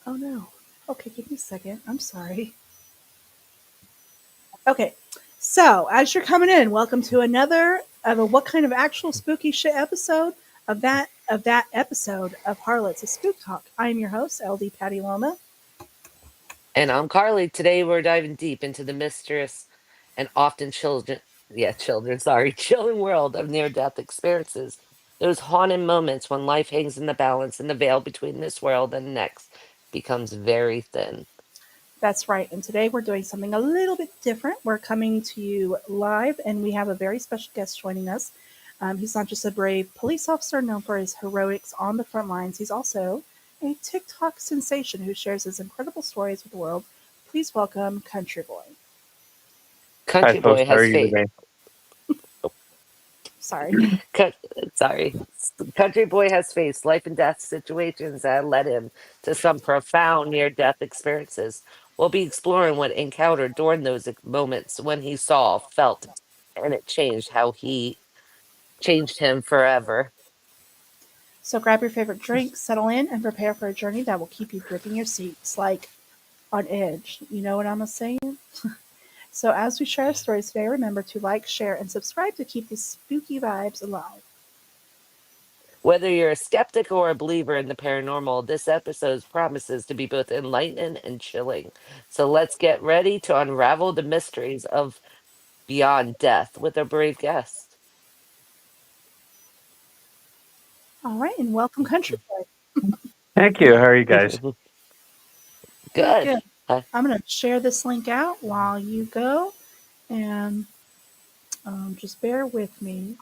Oh no. Okay, give me a second. I'm sorry. Okay. So, as you're coming in, welcome to another of a what kind of actual spooky shit episode of that episode of Harlots of Spooktalk. I am your host, LD Patty Loma. And I'm Carly. Today we're diving deep into the mysterious and often chilling world of near-death experiences. Those haunted moments when life hangs in the balance and the veil between this world and the next becomes very thin. That's right. And today we're doing something a little bit different. We're coming to you live, and we have a very special guest joining us. He's not just a brave police officer known for his heroics on the front lines, he's also a TikTok sensation who shares his incredible stories with the world. Please welcome Country Boy. Hi, Country folks. Boy How are has you faith. today? Sorry. Cut, sorry. Country Boy has faced life and death situations that led him to some profound near death experiences. We'll be exploring what encountered during those moments when he saw, felt, and it changed him forever. So grab your favorite drink, settle in, and prepare for a journey that will keep you gripping your seats like on edge. You know what I'm saying? So as we share our stories today, remember to like, share, and subscribe to keep these spooky vibes alive. Whether you're a skeptic or a believer in the paranormal, this episode promises to be both enlightening and chilling. So let's get ready to unravel the mysteries of beyond death with a brave guest. All right, and welcome, Country Boy. Thank you. How are you guys? Good, Good. good. I'm going to share this link out while you go, and just bear with me.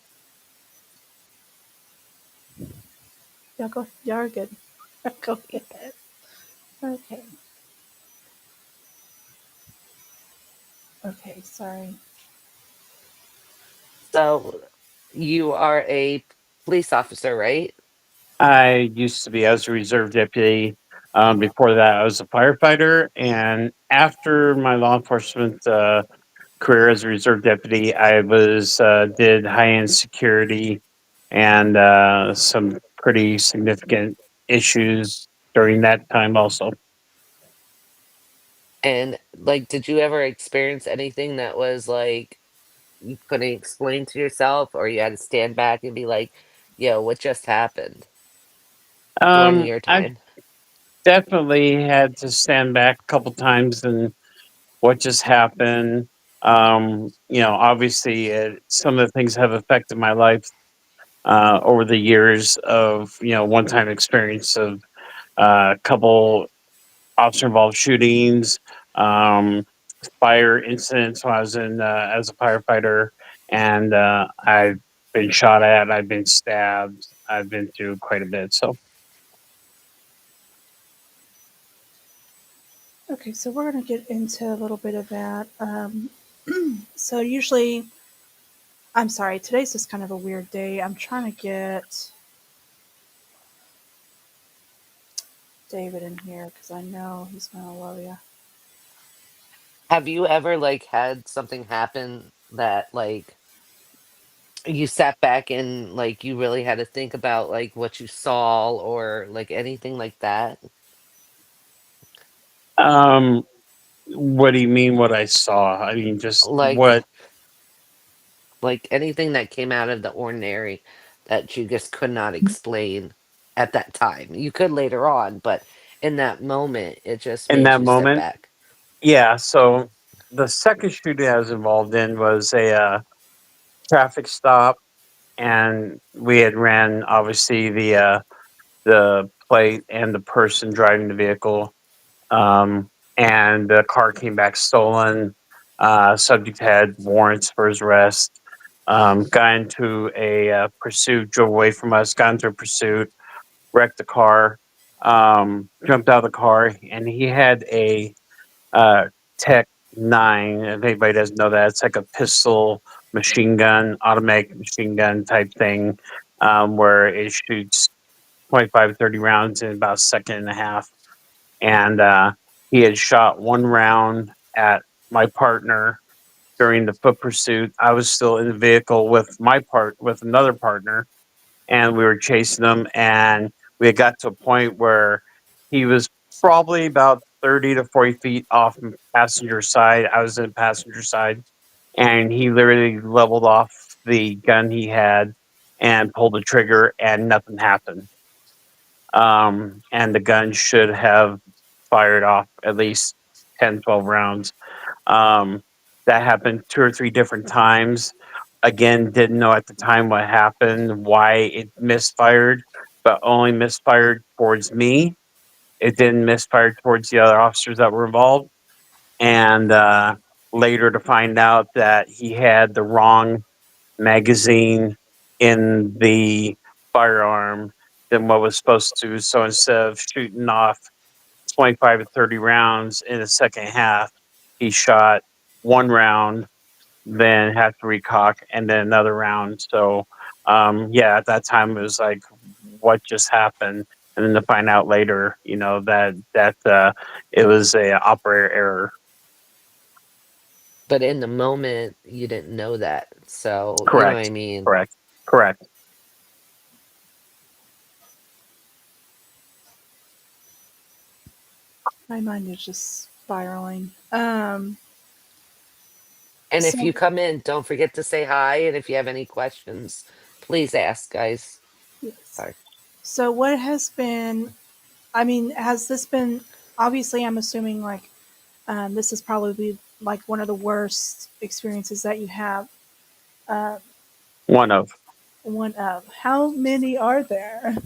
Y'all are good. Go ahead. Okay. Okay, sorry. So you are a police officer, right? I used to be, I was a reserve deputy. Before that, I was a firefighter. And after my law enforcement career as a reserve deputy, I did high end security and some pretty significant issues during that time also. And like, did you ever experience anything that was like you couldn't explain to yourself, or you had to stand back and be like, yo, what just happened during your I've time? definitely had to stand back a couple times and what just happened. Obviously, some of the things have affected my life over the years of one-time experience of a couple officer-involved shootings, um, fire incidents when I was in as a firefighter, and I've been shot at, I've been stabbed, I've been through quite a bit. So, Okay, so we're going to get into a little bit of that. So usually, I'm sorry, today's just kind of a weird day. I'm trying to get David in here because I know he's going to love you. Have you ever like had something happen that like you sat back and like you really had to think about like what you saw or like anything like that? um, what do you mean? What I saw? I mean, just Like what? anything that came out of the ordinary that you just could not explain at that time. You could later on, but in that moment it just In made that you sit moment. back. Yeah. So the second shooting I was involved in was a traffic stop, and we had ran obviously the plate and the person driving the vehicle, and the car came back stolen. Subject had warrants for his arrest. Got into a pursuit, drove away from us, got into a pursuit, wrecked the car, jumped out of the car, and he had a uh, Tech 9. If anybody doesn't know that, it's like a pistol machine gun, automatic machine gun type thing, where it shoots 25 to 30 rounds in about a second and a half. And he had shot one round at my partner during the foot pursuit. I was still in the vehicle with another partner, and we were chasing him. And we had got to a point where he was probably about 30 to 40 feet off the passenger side. I was in the passenger side, and he literally leveled off the gun he had and pulled the trigger, and nothing happened. And the gun should have fired off at least 10, 12 rounds. Um, that happened two or three different times. Again, didn't know at the time what happened, why it misfired, but only misfired towards me. It didn't misfire towards the other officers that were involved. And later to find out that he had the wrong magazine in the firearm than what was supposed to. So instead of shooting off 25 to 30 rounds in the second half, he shot one round, then had to recock, and then another round. So, yeah, at that time it was like, what just happened? And then to find out later, that it was a operator error. But in the moment, you didn't know that. So, you know what I Correct. mean? Correct. Correct. My mind is just spiraling. And if you So come in, don't forget to say hi. And if you have any questions, please ask, guys. yes. Sorry. So what has been? I mean, has this been? Obviously, I'm assuming like this is probably like one of the worst experiences that you have. Uh, One of. one of how many are there?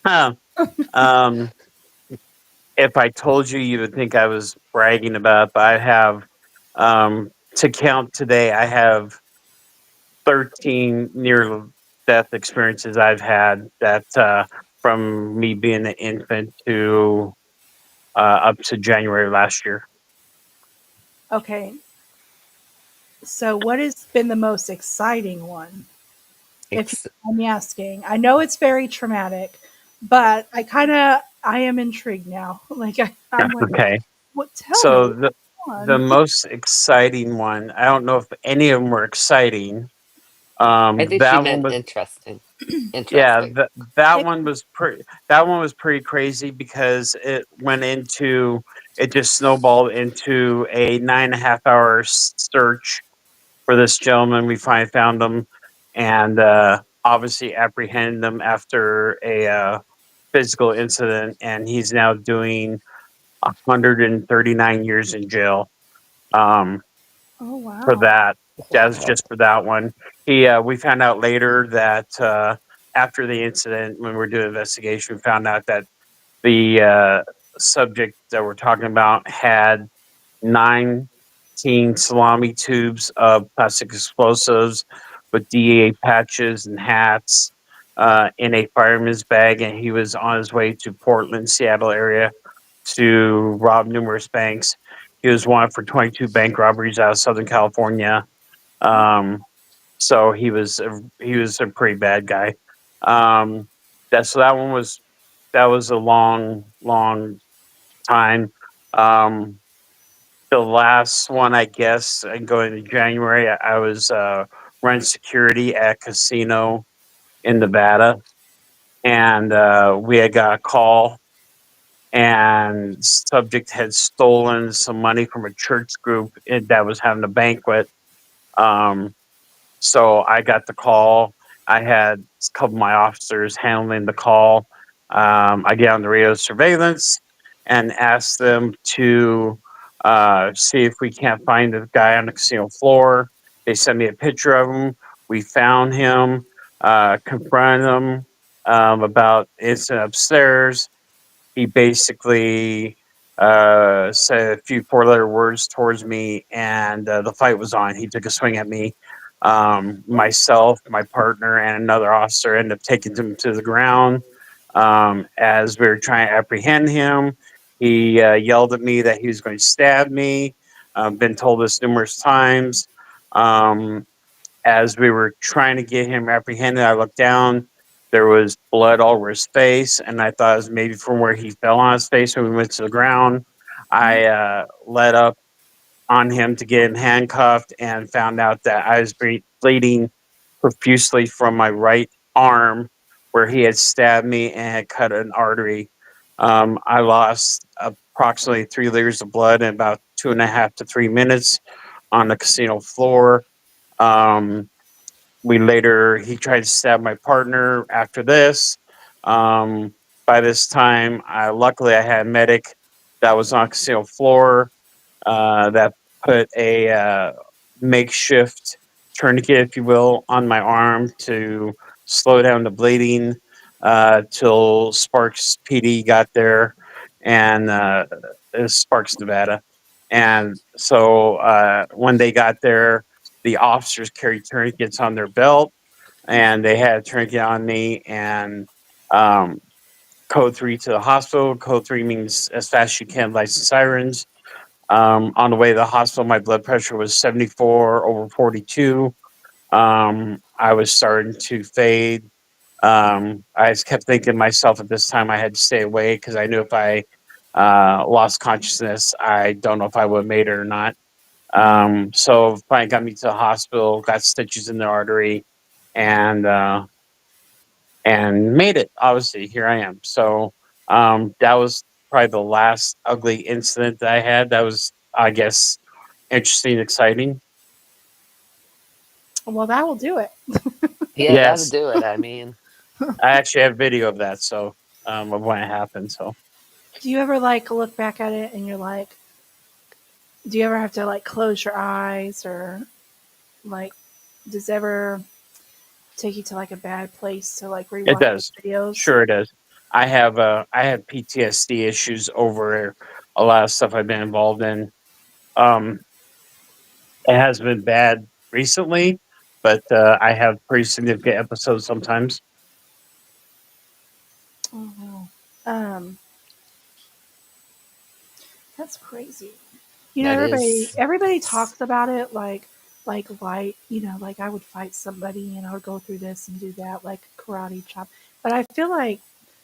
Huh. Um, if I told you, you would think I was bragging about it, but I have, to count today, I have 13 near death experiences I've had that from me being an infant to up to January last year. Okay, so what has been the most exciting one? If you Ex- mind me asking, I know it's very traumatic, but I am intrigued now. I'm like, Okay. what? Tell So me, the on. most exciting one, I don't know if any of them were exciting. I think she That one meant was, interesting. yeah, Interesting. that one was pretty crazy because it just snowballed into a 9.5 hour search for this gentleman. We finally found him, and obviously apprehended him after a physical incident, and he's now doing 139 years in jail. Um, Oh for wow. that. That was Wow. just for that one. We found out later that after the incident, when we were doing investigation, we found out that the subject that we're talking about had 19 salami tubes of plastic explosives with DEA patches and hats in a fireman's bag, and he was on his way to Portland, Seattle area to rob numerous banks. He was wanted for 22 bank robberies out of Southern California. Um, so he was a pretty bad guy. That one was a long, long time. Um, the last one, I guess, going to January, I was running security at a casino in Nevada, and we had got a call, and subject had stolen some money from a church group that was having a banquet. Um, So I got the call. I had a couple of my officers handling the call. I get on the radio surveillance and ask them to see if we can't find the guy on the casino floor. They sent me a picture of him. We found him, confronted him about the incident upstairs. He basically said a few four-letter words towards me, and the fight was on. He took a swing at me. Myself, my partner, and another officer ended up taking him to the ground. As we were trying to apprehend him, he yelled at me that he was going to stab me. Been told this numerous times. Um, as we were trying to get him apprehended, I looked down. There was blood all over his face, and I thought it was maybe from where he fell on his face when we went to the ground. I led up on him to get him handcuffed and found out that I was bleeding profusely from my right arm where he had stabbed me and had cut an artery. I lost approximately 3 liters of blood in about 2.5 to 3 minutes on the casino floor. Um, we later he tried to stab my partner after this. Um, by this time, luckily I had a medic that was on casino floor that put a makeshift tourniquet, if you will, on my arm to slow down the bleeding till Sparks PD got there and it was Sparks, Nevada. And so when they got there, the officers carried tourniquets on their belt and they had a tourniquet on me and um, code 3 to the hospital. Code 3 means as fast as you can, lights and sirens. On the way to the hospital, my blood pressure was 74 over 42. I was starting to fade. I just kept thinking to myself at this time I had to stay away because I knew if I lost consciousness, I don't know if I would have made it or not. So finally got me to the hospital, got stitches in the artery, and made it. Obviously, here I am. So that was probably the last ugly incident that I had. That was, I guess, interesting, exciting. Well, that will do it. Yeah, that'll Yes, do it. I mean, I actually have video of that. So of when it happened. So Do you ever like look back at it and you're like, do you ever have to like close your eyes or like, does it ever take you to like a bad place to like it rewatch does. the videos? Sure, it does. I have PTSD issues over a lot of stuff I've been involved in. Um, it has been bad recently, but I have pretty significant episodes sometimes. Oh no. Um, that's crazy. You know, that everybody is. everybody talks about it like why you know like I would fight somebody and I would go through this and do that like karate chop. But I feel like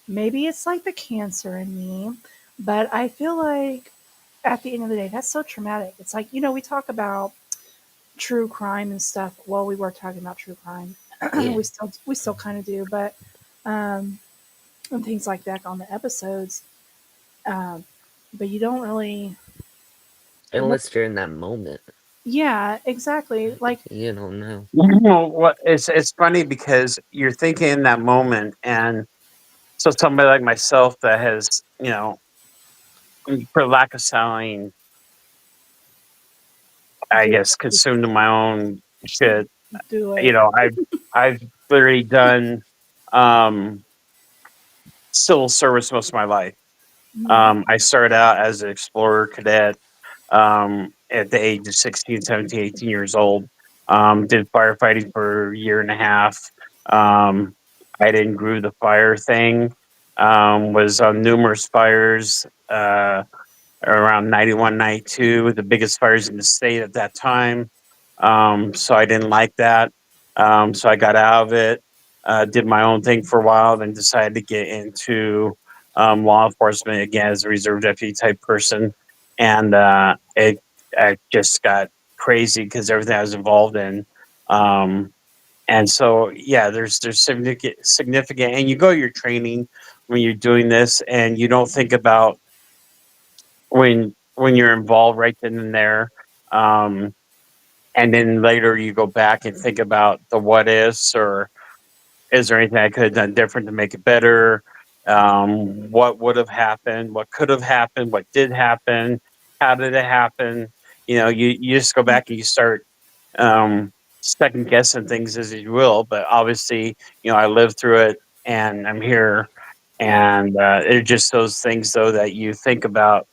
maybe it's like the cancer in me, but I feel like at the end of the day that's so traumatic. It's like you know we talk about true crime and stuff. Well, we were talking about true crime. Yeah. We still kind of do, but um, and things like that on the episodes. Um, but you don't really. Unless you're in that moment, Yeah, exactly. Like you don't know. You know what? It's funny because you're thinking in that moment, and so somebody like myself that has, for lack of sounding, I do guess, consumed my own shit. do You it. know, I've literally done um, civil service most of my life. Mm, I started out as an explorer cadet at the age of 16, 17, 18 years old. Did firefighting for a year and a half. Um, I didn't grew the fire thing. Was on numerous fires around 91, 92, the biggest fires in the state at that time. So I didn't like that. So I got out of it, did my own thing for a while, then decided to get into law enforcement again as a reserve deputy type person. And I just got crazy because everything I was involved in. Um, and so, yeah, there's significant, and you go to your training when you're doing this, and you don't think about when you're involved right then and there. Um, and then later you go back and think about the what ifs or is there anything I could have done different to make it better? What would have happened? What could have happened? What did happen? How did it happen? You just go back and you start second guessing things as you will. But obviously, I lived through it and I'm here. And it's just those things, though, that you think about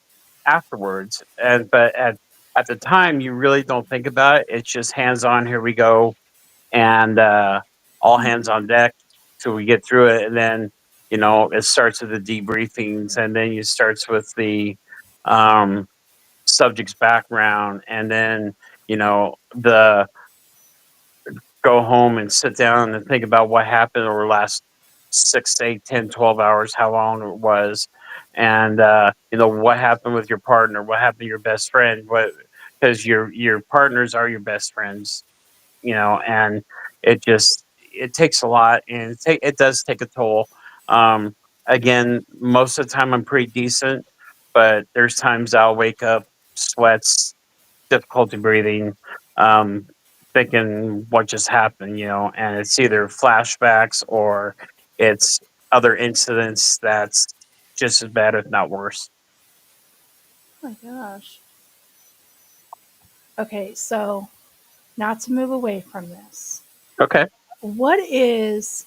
afterwards. But at the time, you really don't think about it. It's just hands on. Here we go, and all hands on deck till we get through it. And then it starts with the debriefings, and then it starts with the um, subject's background, and then the go home and sit down and think about what happened over the last 6, 8, 10, 12 hours, how long it was, and what happened with your partner, what happened to your best friend, what because your partners are your best friends, and it takes a lot, and it does take a toll. Again, most of the time I'm pretty decent, but there's times I'll wake up, sweats, difficulty breathing, um, thinking what just happened, and it's either flashbacks or it's other incidents that's just as bad, if not worse. Oh my gosh. Okay, so not to move away from this, Okay. what is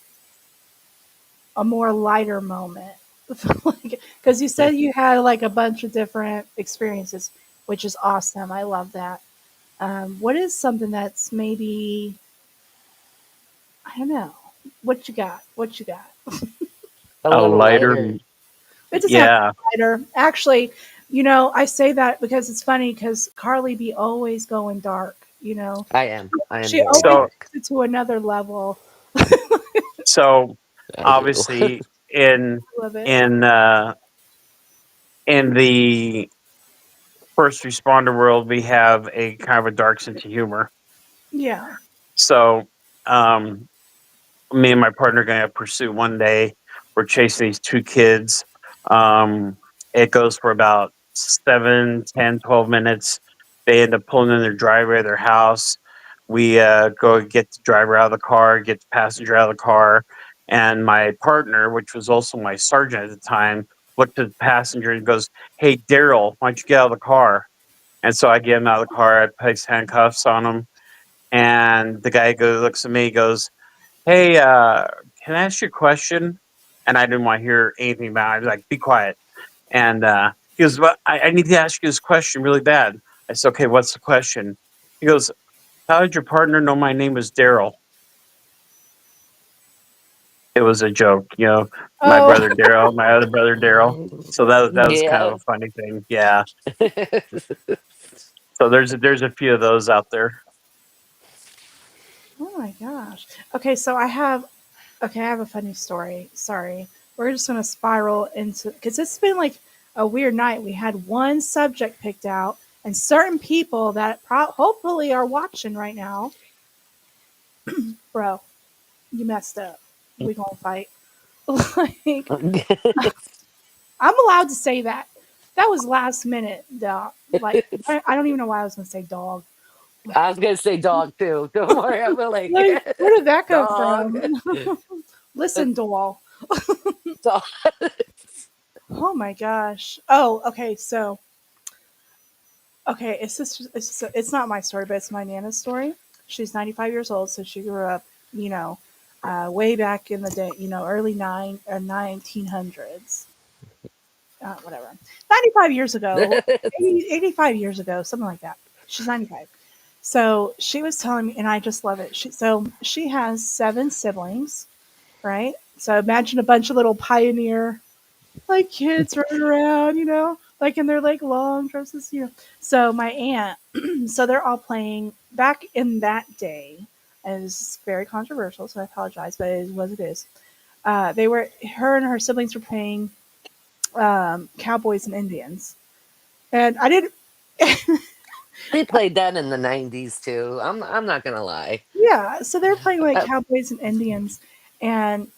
a more lighter moment? Because you said you had like a bunch of different experiences, which is awesome. I love that. What is something that's maybe, I don't know, what you got? What you got? A A little lighter, lighter. It doesn't have to yeah. be lighter. Actually, I say that because it's funny because Carly be always going dark. I am. I am She very always So, dark. takes it to another level. so I do. obviously in I love it. in uh, in the first responder world, we have a kind of a dark sense of humor. Yeah. So, um, me and my partner are going to pursue one day. We're chasing these two kids. Um, it goes for about 7, 10, 12 minutes. They end up pulling in their driveway of their house. We go get the driver out of the car, get the passenger out of the car. And my partner, which was also my sergeant at the time, looked at the passenger and goes, "Hey, Daryl, why don't you get out of the car?" And so I get him out of the car. I place handcuffs on him. And the guy looks at me, goes, "Hey, can I ask you a question?" And I didn't want to hear anything about it. I was like, "Be quiet." And he goes, "Well, I need to ask you this question really bad." I said, "Okay, what's the question?" He goes, "How did your partner know my name was Daryl?" It was a joke, my Oh, brother Daryl, my other brother Daryl. So that was kind of Yeah. a funny thing. Yeah. So there's a few of those out there. oh my gosh. Okay, so I have a funny story. Sorry. We're just gonna spiral into because it's been like a weird night. We had one subject picked out, and certain people that hopefully are watching right now, bro, you messed up. We gonna fight. Like I'm allowed to say that. That was last minute, dog. Like I don't even know why I was gonna say dog. I was gonna say dog too. Don't worry, I'm Like like where did that come dog. from? Listen, doll. Dog. Oh my gosh. Oh, okay. So okay, it's not my story, but it's my nana's story. She's 95 years old, so she grew up, you know, way back in the day, early 1900s, whatever, 95 years ago, 85 years ago, something like that. She's 95. So she was telling me, and I just love it. She has 7 siblings, right? So imagine a bunch of little pioneer like kids running around, like in their like long dresses. So my aunt, so they're all playing back in that day, and it's very controversial, so I apologize, but it is what it is. Her and her siblings were playing cowboys and Indians, and I didn't. We played that in the '90s too. I'm not gonna lie. Yeah, so they're playing like Uh, cowboys and Indians, and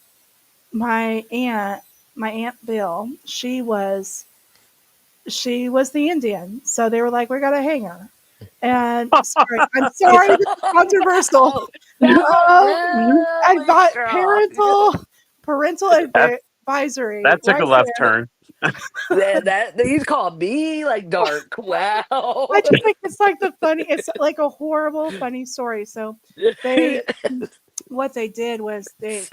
my aunt, my aunt Bill, she was the Indian. So they were like, "We gotta hang her." And I'm sorry, this is controversial. oh, that was really strong. Parental that advisory, that took a right left there. turn. That you called me like dark. I Wow. just think it's like it's like a horrible funny story. So they, what they did was they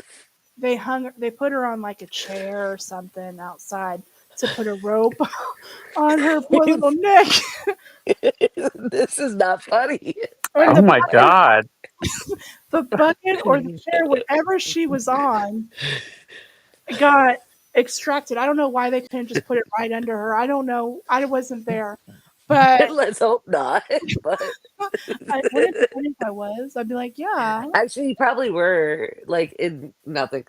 put her on like a chair or something outside to put a rope on her poor little neck. This is not funny. And Oh my god. the bucket or the chair, whatever she was on, got extracted. I don't know why they couldn't just put it right under her. I don't know. I wasn't there, but Let's hope not. But what if I was? I'd be like, yeah. actually, you probably were like in nothing.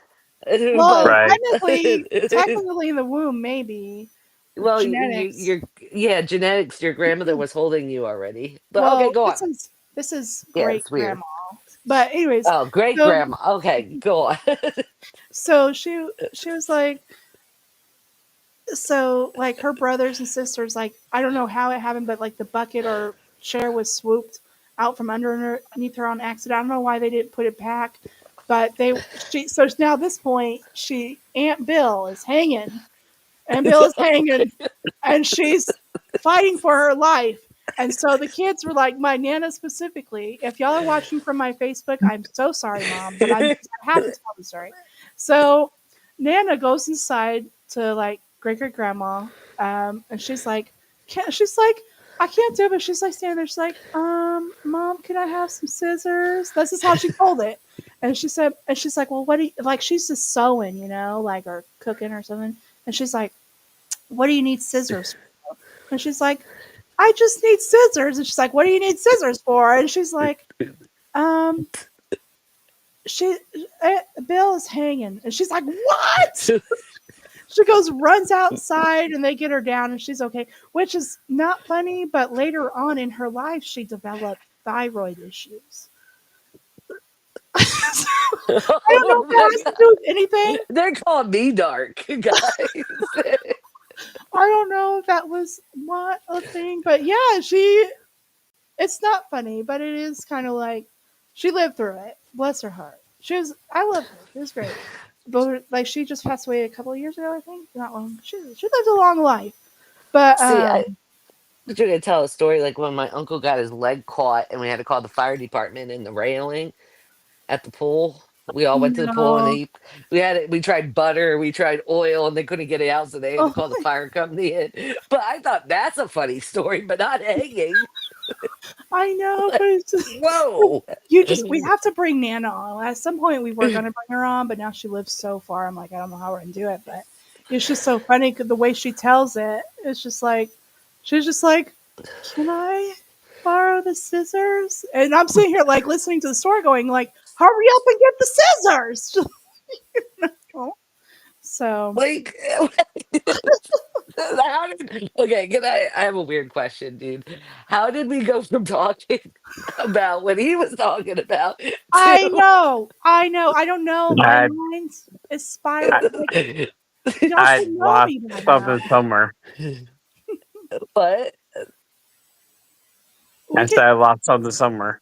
Well, But Right. technically in the womb, maybe well, genetics. yeah, genetics. Your grandmother was holding you already. But okay, Well, go this on. is this is Yeah, great it's weird. grandma. But anyways, Oh, great so grandma. Okay, go on. so she was like, So like her brothers and sisters, like I don't know how it happened, but like the bucket or chair was swooped out from underneath her on accident. I don't know why they didn't put it back, but she so now at this point Aunt Bill is hanging, and Bill is hanging, and she's fighting for her life. And so the kids were like, my Nana specifically, if y'all are watching from my Facebook, I'm so sorry, Mom, but I have to tell the story. So Nana goes inside to like great great grandma, and she's like, I can't do it. But she's like standing there. She's like, Mom, can I have some scissors? This is how she told it. And she's like, well, what do you like? She's just sewing, like or cooking or something. And she's like, what do you need scissors for? And she's like, I just need scissors. And she's like, what do you need scissors for? And she's like, um, she, Bill is hanging. And she's like, what? She goes, runs outside, and they get her down, and she's okay, which is not funny. But later on in her life, she developed thyroid issues. I don't know if that has to do with anything. They're calling me dark, guys. I don't know if that was what a thing, but yeah, it's not funny, but it is kind of like she lived through it. Bless her heart. I love her. She was great. But like she just passed away a couple of years ago, I think. Not long. She lived a long life. But See, I was going to tell a story like when my uncle got his leg caught and we had to call the fire department in the railing at the pool. We all went to the pool and no. we tried butter, we tried oil, and they couldn't get it out, so they had to Oh, call the fire company in. But I thought that's a funny story, but not hanging. I know, but it's just, Whoa. we have to bring Nana on. At some point we were gonna bring her on, but now she lives so far. I'm like, I don't know how we're gonna do it, but it's just so funny because the way she tells it, it's just like she's just like, can I borrow the scissors? And I'm sitting here like listening to the story, going like, hurry up and get the scissors. So Like, okay, I have a weird question, dude. How did we go from talking about what he was talking about I to know, I don't know. My I mind's is I, spiraling. Like y'all I should know lost me by now. something somewhere. what? We I could said I lost something somewhere.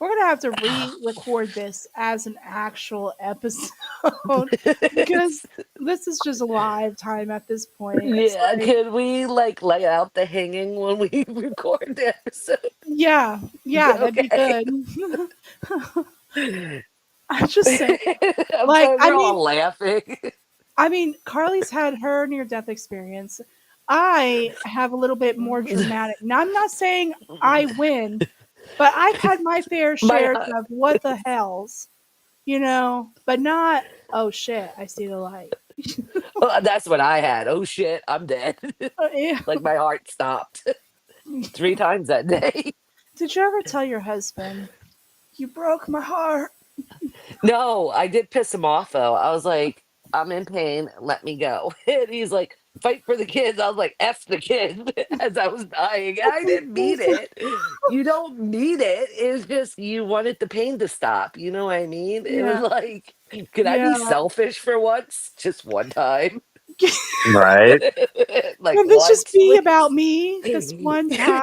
We're gonna have to re-record this as an actual episode because this is just live time at this point. It's Yeah, like, could we like lay out the hanging when we record the episode? yeah, yeah, that'd be Okay. good. I just say, I'm like, sorry, we're all laughing. Carly's had her near-death experience. I have a little bit more dramatic. Now, I'm not saying I win, but I've had my fair My shares of what the hells, but not, oh shit, I see the light. well, that's what I had. Oh shit, I'm dead. Yeah. Like my heart stopped 3 times that day. Did you ever tell your husband, you broke my heart? No, I did piss him off though. I was like, I'm in pain, let me go. And he's like, fight for the kids. I was like, F the kids as I was dying. And I didn't mean it. You don't mean it. It's just you wanted the pain to stop. You know what I mean? It was Yeah, like, can I be yeah. selfish for once? Just one time. Right? Like Can this just once, be about please. me this one time?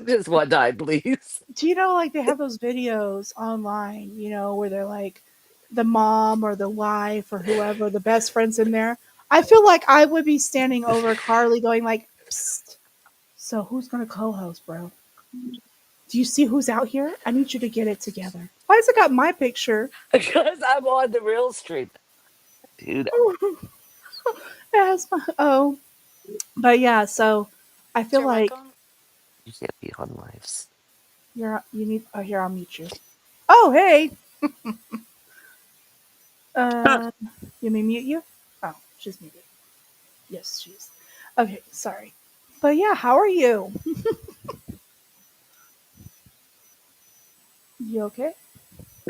Just one time, please. Do you know, like, they have those videos online, where they're like the mom or the wife or whoever, the best friends in there? I feel like I would be standing over Carly going like, psst, so who's going to co-host, bro? Do you see who's out here? I need you to get it together. Why has it got my picture? Because I'm on the real stream. Dude, Oh, but yeah, so I Is feel your mic like on? you can't be on lives. you need. Oh, here, I'll mute you. Oh, hey. Uh, you may mute you. Oh, she's muted. Yes, she's. Okay, sorry. But yeah, how are you? You okay?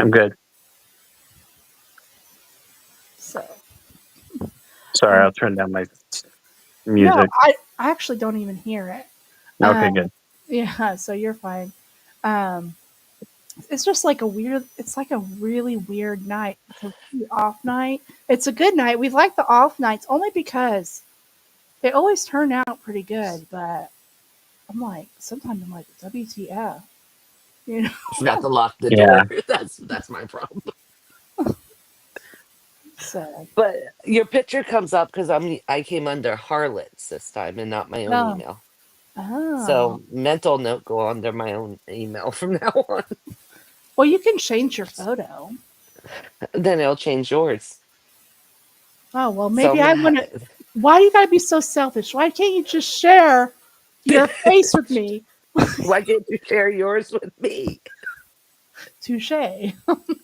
I'm good. So, Sorry, um, I'll turn down my no, music. I actually don't even hear it. Okay, Um, good. yeah, so you're fine. Um, it's just like it's like a really weird night. It's a really off night. It's a good night. We like the off nights only because They always turn out pretty good, but I'm like, sometimes I'm like, WTF, you know? Forgot to lock the Yeah. door. That's my problem. So, But your picture comes up because I came under Harlots this time and not my own oh, email. oh. So mental note, go under my own email from now on. Well, you can change your photo. Then it'll change yours. Oh, well, So maybe I want to. Why do you got to be so selfish? Why can't you just share your face with me? why can't you share yours with me? Touche.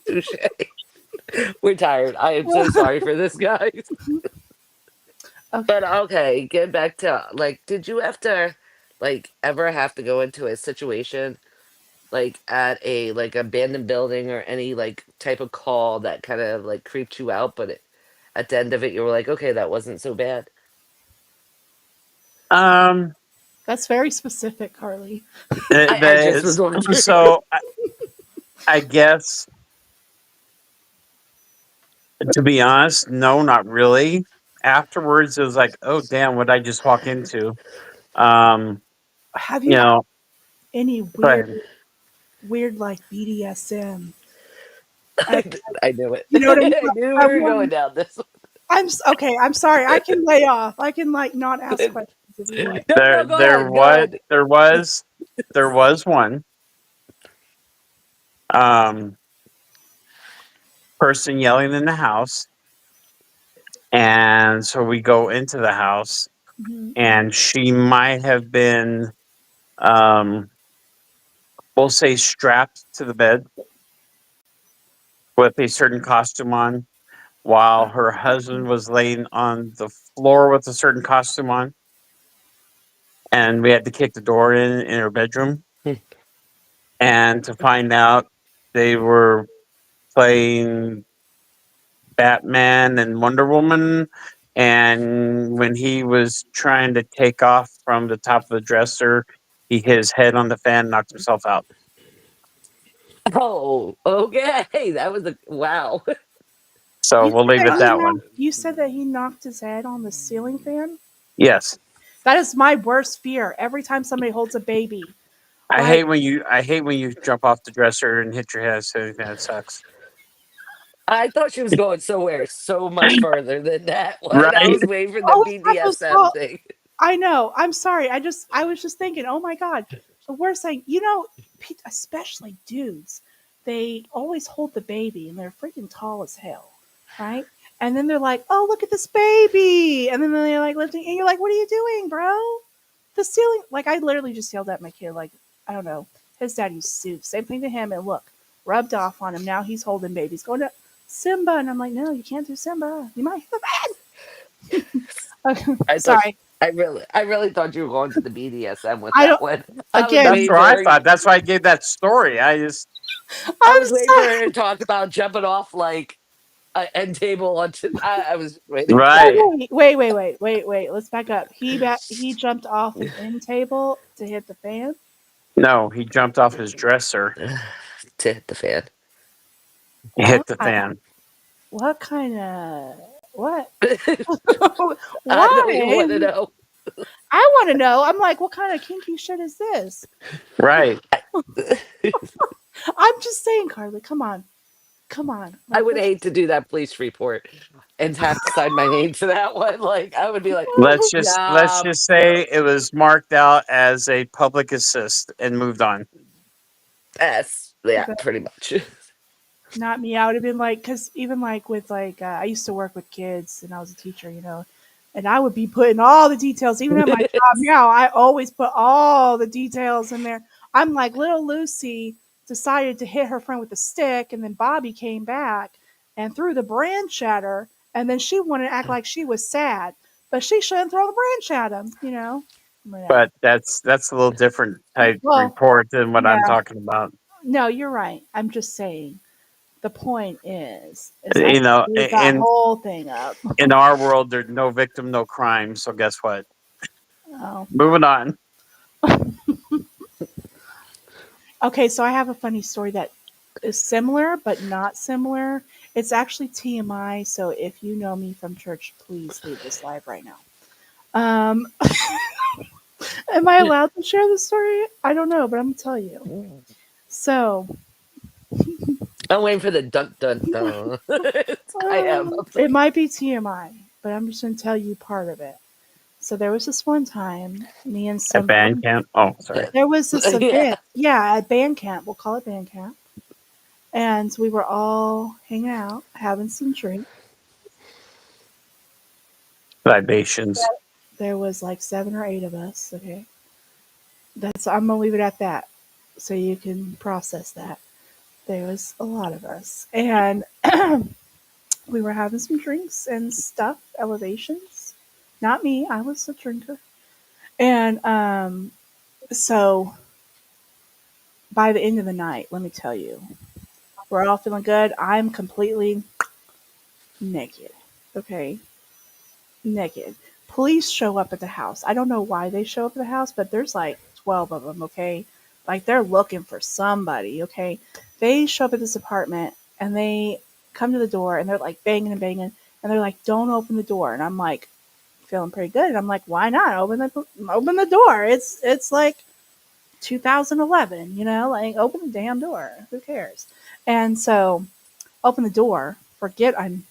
Touche. We're tired. I am so sorry for this, guys. Okay. But okay, get back to like, did you have to like ever have to go into a situation like at a like abandoned building or any like type of call that kind of like creeped you out, but at the end of it, you were like, okay, that wasn't so bad. Um. That's very specific, Carly. I just was wondering. So I guess, to be honest, no, not really. Afterwards, it was like, oh damn, what I just walk into. Um. Have You you know. any But weird like BDSM? I, I knew it. you know what I mean? I knew we I were going want, down this. okay. I'm sorry. I can lay off. I can like not ask One. questions if you like. No, no, go ahead. Go ahead. there was one um person yelling in the house, and so we go into the house, Mhm. and she might have been, um we'll say, strapped to the bed with a certain costume on, while her husband was laying on the floor with a certain costume on, and we had to kick the door in her bedroom, and to find out they were playing Batman and Wonder Woman. And when he was trying to take off from the top of the dresser, he hit his head on the fan, knocked himself out. Oh, okay. That was a wow. So we'll leave it that one. You said that he knocked his head on the ceiling fan. Yes. That is my worst fear. Every time somebody holds a baby, like I hate when you jump off the dresser and hit your head. So that sucks. I thought she was going somewhere so much further than that one. I Right? was waiting for the always got those BDSM call. thing. I know. I'm sorry. I was just thinking. Oh my god, the worst thing. Especially dudes, they always hold the baby and they're freaking tall as hell, right? And then they're like, "Oh, look at this baby," and then they're like lifting, and you're like, "What are you doing, bro?" The ceiling. Like I literally just yelled at my kid. Like I don't know. His dad used to sue. Same thing to him. And look, rubbed off on him. Now he's holding babies, going to Simba, and I'm like, "No, you can't do Simba. You might hit the bed." Okay, I thought sorry. I really thought you were going to the BDSM with I that don't. one. I was Again, That's waiting what for I her. thought. That's why I gave that story. I I'm was waiting for sorry. her to talk about jumping off like an end table onto. I was waiting for Right. that. Wait. Let's back up. He jumped off an end table to hit the fan. No, he jumped off his dresser, To hit the fan. Why? hit the fan. What kind of what? I don't even Why? want to know. I want to know. I'm like, what kind of kinky shit is this? Right. I'm just saying, Carly. Come on. I Like, would let's hate to just. do that police report and have to sign my name to that one. Like I would be like, Let's nah, just say it was marked out as a public assist and moved on. that's yeah, pretty much. Not me. I would have been like, because even like with like, I used to work with kids and I was a teacher, and I would be putting all the details, even at my job now. I always put all the details in there. I'm like, little Lucy decided to hit her friend with a stick, and then Bobby came back and threw the branch at her, and then she wanted to act like she was sad, but she shouldn't throw the branch at him. Yeah. But that's a little different type Well, report than what I'm yeah. talking about. No, you're right. I'm just saying the point is I You know, screwed that whole thing up. in our world, there's no victim, no crime. So guess what? Oh. Moving on. Okay, so I have a funny story that is similar but not similar. It's actually TMI, so if you know me from church, please leave this live right now. Um, am I allowed to share the story? I don't know, but I'm gonna tell you. So, I'm waiting for the dun dun dun. I am. it might be TMI, but I'm just gonna tell you part of it. So there was this one time, me and At some band camp. Oh, sorry. there was this Yeah. event, yeah, at band camp. We'll call it band camp, and we were all hanging out, having some drink. Libations. There was like 7 or 8 of us. Okay, that's I'm gonna leave it at that, so you can process that. There was a lot of us, and we were having some drinks and stuff, elevations. Not me, I was a drinker. And so by the end of the night, let me tell you, we're all feeling good. I'm completely naked. Okay, naked. Police show up at the house. I don't know why they show up at the house, but there's like 12 of them. Okay, like they're looking for somebody. Okay, they show up at this apartment and they come to the door and they're like banging and banging and they're like, "Don't open the door." And I'm like, feeling pretty good. And I'm like, why not open the door? It's like 2011, like open the damn door. Who cares? And so open the door. Forget I'm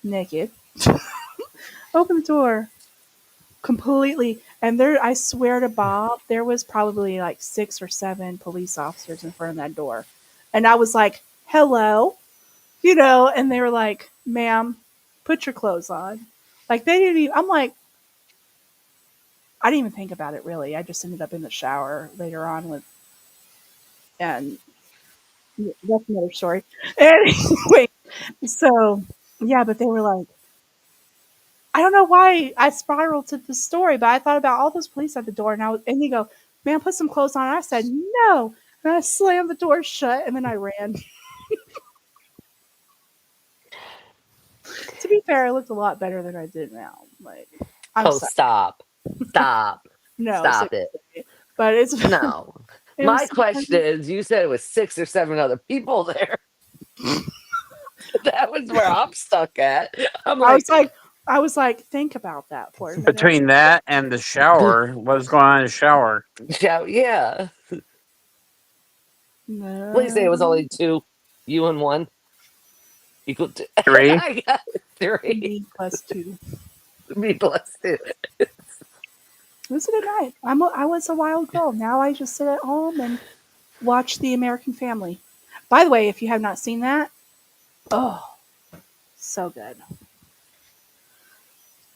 naked. Open the door completely. And there, I swear to Bob, there was probably like 6 or 7 police officers in front of that door. And I was like, hello, and they were like, ma'am, put your clothes on. Like they didn't even, I'm like, I didn't even think about it really. I just ended up in the shower later on with, and that's another story. Anyway, so yeah, but they were like, I don't know why I spiraled to the story, but I thought about all those police at the door, and and you go, man, put some clothes on. And I said no, and I slammed the door shut, and then I ran. To be fair, I looked a lot better than I did now. Like, I'm Oh, sorry, stop. Stop. no, Stop it. seriously, but it's No. it My was so question funny. is you said it was 6 or 7 other people there. That was where I'm stuck at. I'm I was like, like, I was like, think about that for a minute. Between that and the shower, what's going on in the shower? shout, yeah. Please say it was No, only two. You and one equal to. 3. I got three. me plus 2. Me plus two. It was a good night. I was a wild girl. Now I just sit at home and watch The American Family. By the way, if you have not seen that, oh, so good.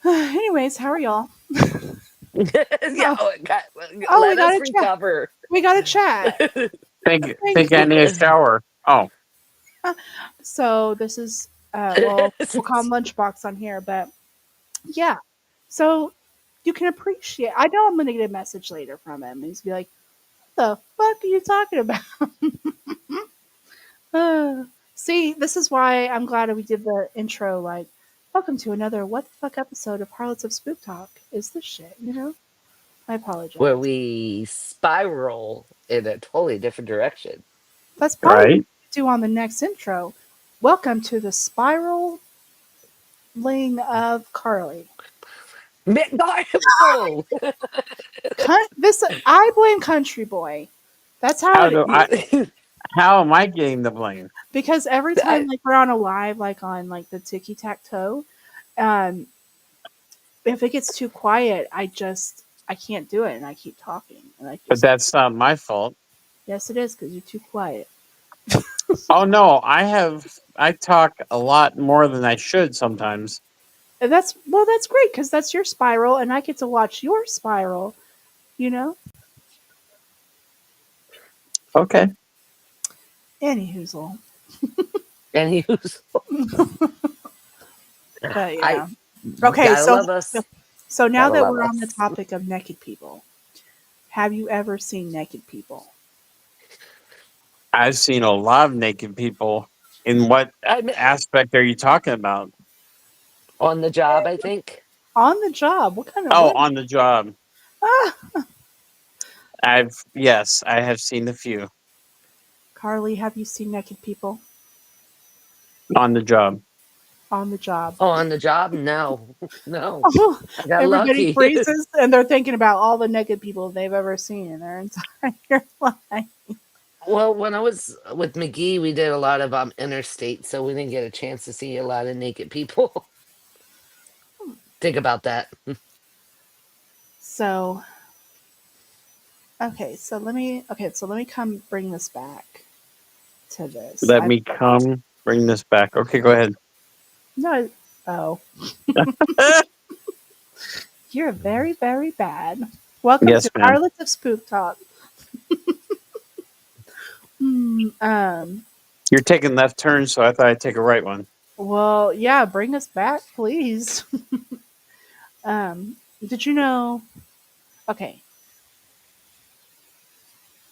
Anyways, how are y'all? Yeah. Oh, oh, we Let got us to chat. recover. We got to chat. Thank Think I need a you. shower. Oh, So this is, well, we'll call him Lunchbox on here, but yeah. So you can appreciate. I know I'm gonna get a message later from him. He's gonna be like, "What the fuck are you talking about?" See, this is why I'm glad we did the intro. Like, welcome to another what the fuck episode of Harlots of Spooktalk. Is this shit? I Where apologize. we spiral in a totally different direction. That's probably what we right. do on the next intro. Welcome to the spiraling of Carly. Whoa! This I blame Country Boy. That's how How it do I? How am I getting the blame? because every time I, like we're on a live like on like the ticky tack toe, um, if it gets too quiet, I can't do it and I keep talking and I But just that's not my fault. yes it is because you're too quiet. Oh no, I talk a lot more than I should sometimes. And that's great because that's your spiral and I get to watch your spiral. You know. Okay. Any hoozle. and he was, But I yeah. Okay, gotta so love us. so now Gotta that love we're on the us. topic of naked people, have you ever seen naked people? I've seen a lot of naked people. In what I'm aspect are you talking about? on the job, I think. On the job. What kind of Oh, what? on the job. Ah, Yes, I have seen a few Carly, have you seen naked people? on the job. on the job. Oh, on the job? No, no. Oh, I got everybody lucky. freezes and they're thinking about all the naked people they've ever seen in their entire life. Well, when I was with McGee, we did a lot of interstate, so we didn't get a chance to see a lot of naked people. Think about that. So, so let me come bring this back to this. Let me come bring this back. Okay, go ahead. No, oh, you're very, very bad. Welcome Yes, to ma'am. Harlots of Spooktalk. Hmm, You're taking left turns, so I thought I'd take a right one. well, yeah, bring us back, please. Did you know? Okay,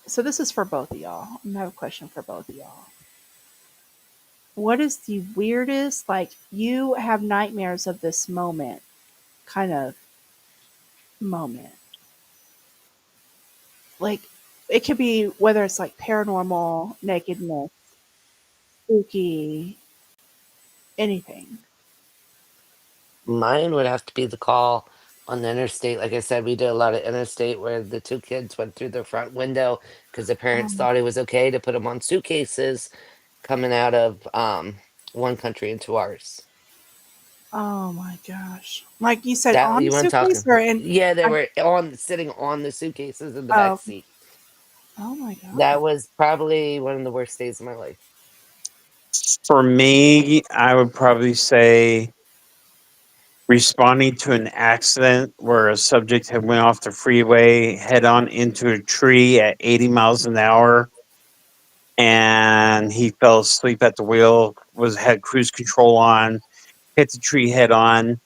so this is for both of y'all. I have a question for both of y'all. What is the weirdest, like, you have nightmares of this moment kind of moment? Like, it could be whether it's like paranormal, nakedness, spooky, anything. Mine would have to be the call on the interstate. Like I said, we did a lot of interstate where the two kids went through their front window because the parents Um, thought it was okay to put them on suitcases coming out of one country into ours. oh my gosh. Like you said, That on the you want to talk? suitcase or in. Yeah, they I, were on sitting on the suitcases in the back oh, seat. oh my god. That was probably one of the worst days of my life. For me, I would probably say responding to an accident where a subject had went off the freeway head on into a tree at 80 miles an hour, and he fell asleep at the wheel, was had cruise control on, hit the tree head on,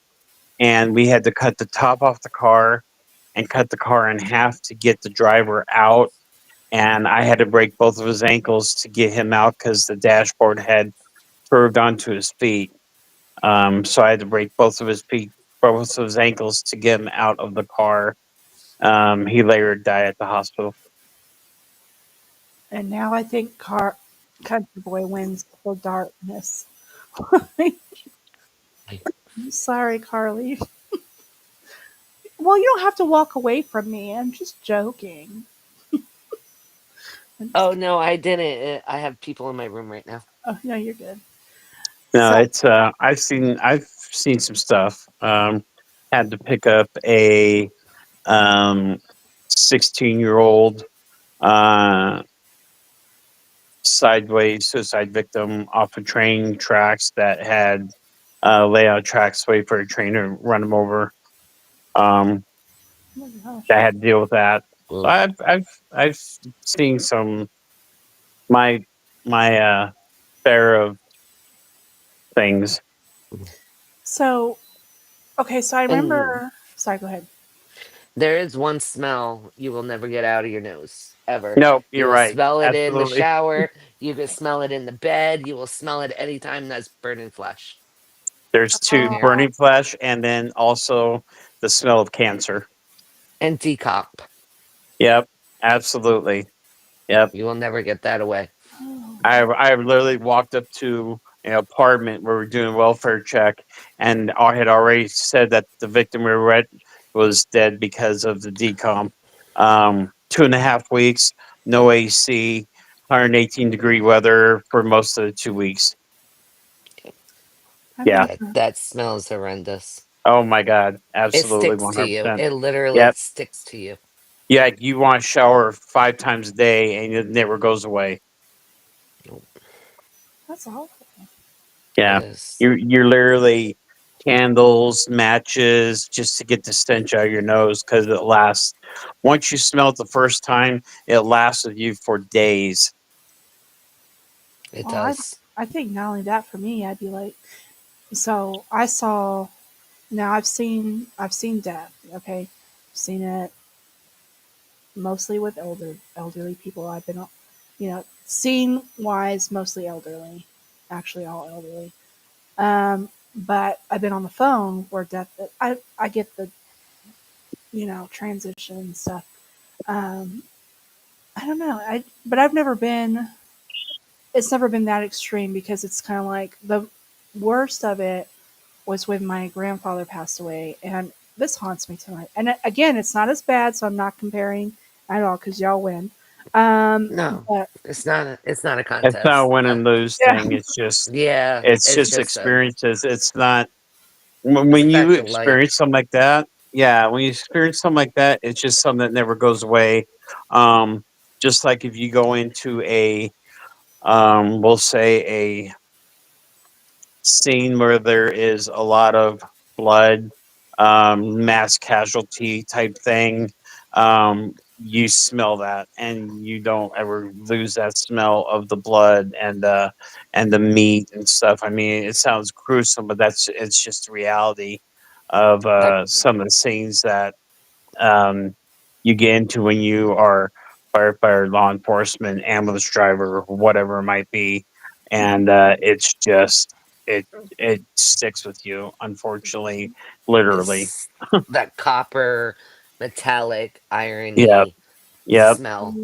and we had to cut the top off the car and cut the car in half to get the driver out. And I had to break both of his ankles to get him out because the dashboard had curved onto his feet. So I had to break both of his feet, both of his ankles to get him out of the car. He later died at the hospital. And now I think Country Boy wins for darkness. Like, I'm sorry, Carly. Well, you don't have to walk away from me. I'm just joking. I'm just oh kidding. no, I didn't. I have people in my room right now. Oh, no, you're good. No, So, it's I've seen some stuff. Had to pick up a 16-year-old uh, sideways suicide victim off of train tracks that had layout tracks wait for a train to run him over. Um, oh my I gosh. had to deal with that. So Ugh. I've seen some my my fair of things. So, okay, so I And remember. Sorry, go ahead. there is one smell you will never get out of your nose ever. No, You you're will right. smell it in the Absolutely. shower. You can smell it in the bed. You will smell it anytime that's burning flesh There's in two here. Oh, burning flesh, and then also the smell of cancer. And decomp. Yep, absolutely. Yep. You will never get that away. I oh. I literally walked up to an apartment where we're doing a welfare check, and I had already said that the victim we were at was dead because of the decomp. 2.5 weeks, no AC, 118-degree weather for most of the 2 weeks. I've Yeah. never. That smells horrendous. Oh my God. It Absolutely, sticks to one hundred you. percent. It literally Yep. sticks to you. Yeah. You want to shower 5 times a day, and it never goes away. That's awful. It Yeah, is. you're literally candles, matches, just to get the stench out of your nose because it lasts. Once you smell it the first time, it lasts with you for days. It Well, I, does. I think not only that for me, I'd be like, so I saw. Now I've seen death. Okay, I've seen it mostly with elderly people. I've been, scene wise, mostly elderly, actually all elderly. But I've been on the phone where death. I get the transition and stuff. Um, I don't know. But I've never been. It's never been that extreme because it's kind of like worst of it was when my grandfather passed away, and this haunts me tonight. And again, it's not as bad, so I'm not comparing at all because y'all win. Um, No, but it's not a It's not a contest. win and lose yeah, thing. Yeah, It's it's just just a experiences. It's not it's a when you fact of life. experience something like that. Yeah, when you experience something like that, it's just something that never goes away. Um, just like if you go into we'll say a scene where there is a lot of blood, mass casualty type thing, you smell that, and you don't ever lose that smell of the blood and the meat and stuff. I mean, it sounds gruesome, but it's just the reality of That some of the scenes that um, you get into when you are firefighter, law enforcement, ambulance driver, whatever it might be, and it's just it it sticks with you. Unfortunately, literally. it's that copper metallic Yep. irony Yep. smell.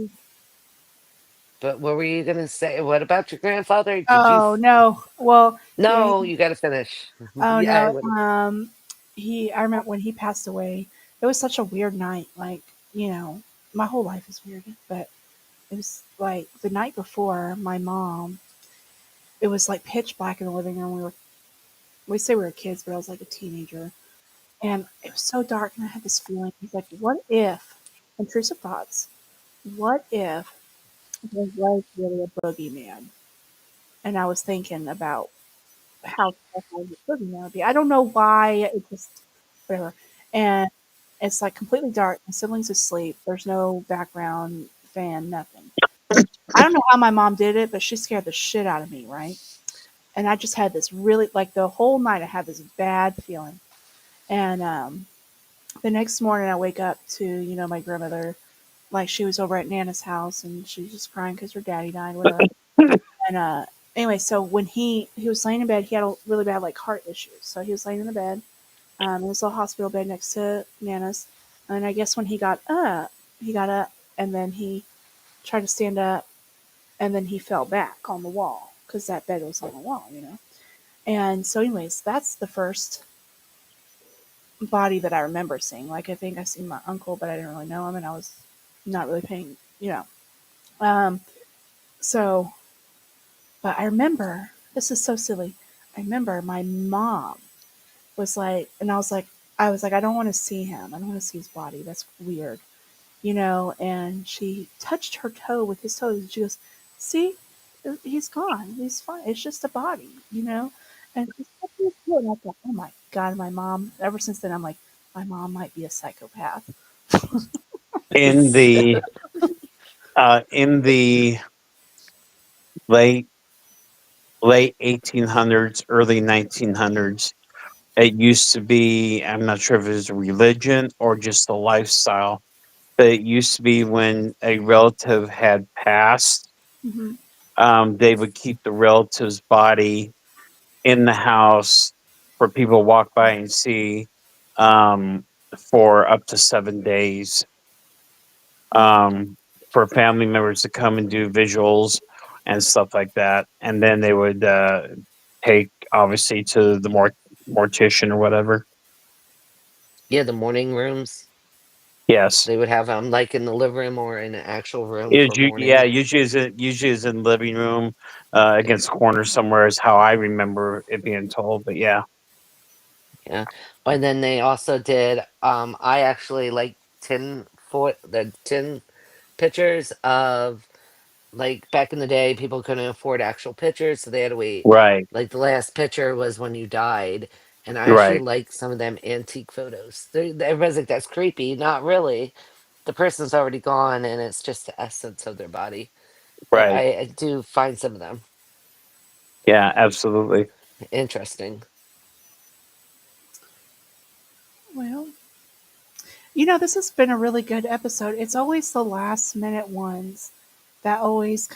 But what were you gonna say? What about your grandfather? oh no, well, yeah, No, you got to finish. oh Yeah, I no, would. I remember when he passed away. It was such a weird night. Like, my whole life is weird, but it was like the night before my mom. It was like pitch black in the living room. We say we were kids, but I was like a teenager, and it was so dark, and I had this feeling. He's like, "What if?" Intrusive thoughts. What if there was really a boogeyman? And I was thinking about how terrifying the boogeyman would be. I don't know why. It just whatever. And it's like completely dark. My siblings asleep. There's no background fan, nothing. I don't know how my mom did it, but she scared the shit out of me, right? And I just had this really like the whole night I had this bad feeling. And the next morning I wake up to, my grandmother, like she was over at Nana's house and she's just crying because her daddy died, whatever. And anyway, so when he was laying in bed, he had a really bad like heart issues. So he was laying in the bed, in this little hospital bed next to Nana's. And I guess when he got up and then he tried to stand up and then he fell back on the wall because that bed was on the wall. And so, anyways, that's the first body that I remember seeing. Like, I think I seen my uncle, but I didn't really know him, and I was not really paying. Um, so, but I remember this is so silly. I remember my mom was like, and I was like, I don't want to see him. I don't want to see his body. That's weird. And she touched her toe with his toe. And she goes, "See, he's gone. He's fine. It's just a body." And she's like, "He's good." And I thought, oh my God, my mom, ever since then, I'm like, my mom might be a psychopath. In the in the late late 1800s, early 1900s, it used to be. I'm not sure if it was a religion or just a lifestyle, but it used to be when a relative had passed, Hmm. they would keep the relative's body in the house for people to walk by and see, um, for up to 7 days, um, for family members to come and do visuals and stuff like that. And then they would take, obviously, to the mortician or whatever. Yeah, the morning rooms. Yes. They would have them like in the living room or in an actual room for Yeah, mourning. usually is in the living room, Yeah, against the corner somewhere is how I remember it being told. But yeah, yeah. And then they also did. I actually like the tin pictures of like back in the day. People couldn't afford actual pictures, so they had to wait. right, Like the last picture was when you died, and I actually right, like some of them antique photos. Everybody's like, "That's creepy." Not really. The person's already gone, and it's just the essence of their body. But right. I do find some of them Yeah, absolutely. interesting. Well, this has been a really good episode. It's always the last minute ones that always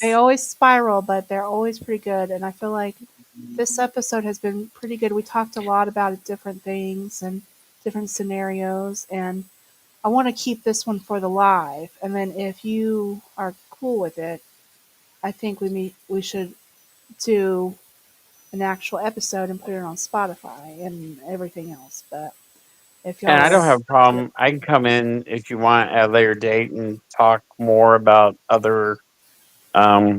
they Yes. always spiral, but they're always pretty good. And I feel like this episode has been pretty good. We talked a lot about different things and different scenarios, and I want to keep this one for the live. And then if you are cool with it, I think we should do an actual episode and put it on Spotify and everything else. But if And y'all I are don't have a Yes. into it, problem. I can come in if you want at a later date and talk more about other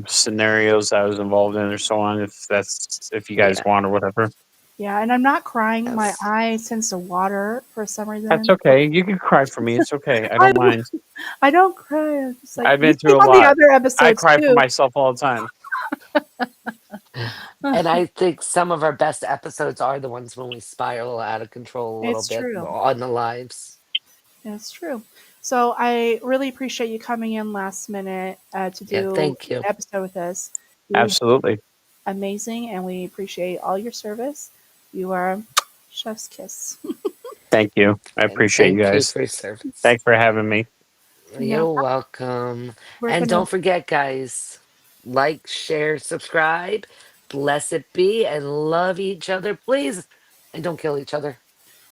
scenarios I was involved in or so on. If you guys Yeah. want or whatever, yeah. And I'm not crying. My Yes. eye tends to water for some that's reason. okay. You can cry for me. It's okay. I I don't mind. I don't cry. I'm just like I've you been came through a on the lot. other I episodes cry for too. myself all the time. And I think some of our best episodes are the ones when we spiral out of control a little It's bit true. on the lives. It's true. So I really appreciate you coming in last minute to Yeah, do thank an you. episode with us. You Absolutely. amazing, and we appreciate all your service. You are chef's kiss. Thank you. I And appreciate you thank you guys. for your service. Thanks for having me. No, You're welcome. we're And gonna. don't forget, guys, like, share, subscribe. Blessed be and love each other, please. And don't kill each other.